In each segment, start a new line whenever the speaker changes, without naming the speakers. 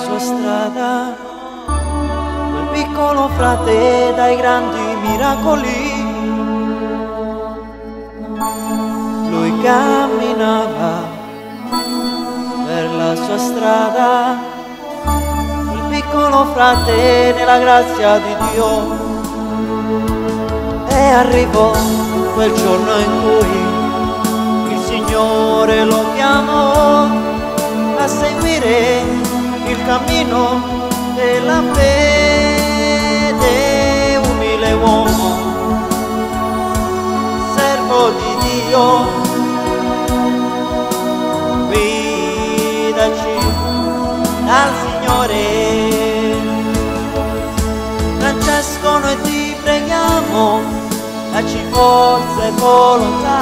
sua strada, quel piccolo frate dai grandi miracoli. Lui camminava per la sua strada, quel piccolo frate nella grazia di Dio. E arrivò quel giorno in cui il Signore lo chiamò a seguire il cammino della fede. Umile uomo, servo di Dio, guidaci dal Signore. Francesco, noi ti preghiamo, dacci forza e volontà,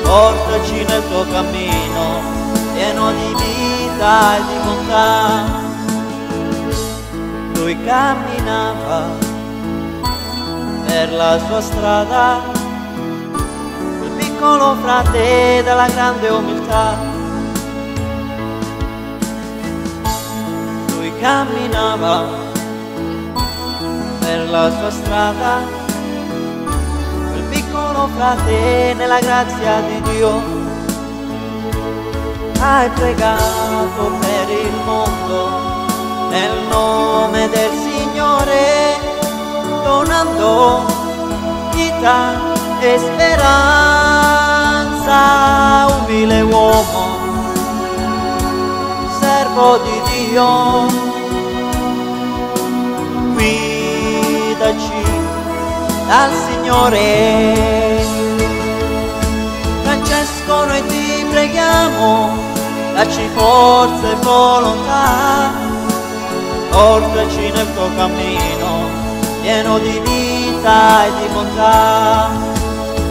portaci nel tuo cammino pieno di vita e di bontà. Lui camminava per la sua strada, quel piccolo frate dalla grande umiltà. Lui camminava per la sua strada, quel piccolo frate nella grazia di Dio. Hai pregato per il mondo nel nome del Signore, donando vita e speranza. Umile uomo, servo di Dio, guidaci dal Signore. Francesco, noi ti preghiamo, dacci forza e volontà, portaci nel tuo cammino pieno di vita e di bontà.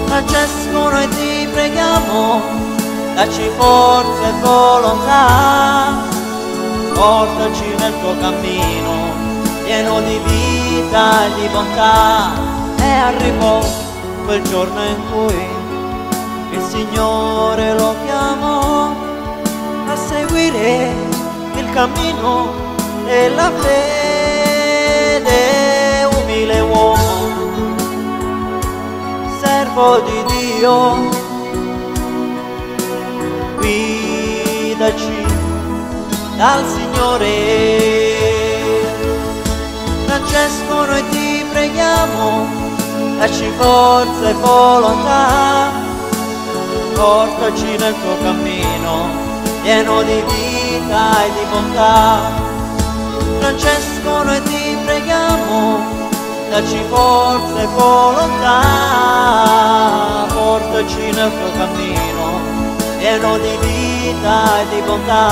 Francesco, noi ti preghiamo, dacci forza e volontà, portaci nel tuo cammino pieno di vita e di bontà. E arrivò quel giorno in cui il Signore lo chiamò a seguire il cammino della fede. Umile uomo, servo di Dio, guidaci dal Signore. Francesco, noi ti preghiamo, dacci forza e volontà, portaci nel tuo cammino pieno di vita e di bontà. Francesco, noi ti preghiamo, dacci forza e volontà, portaci nel tuo cammino pieno di vita e di bontà.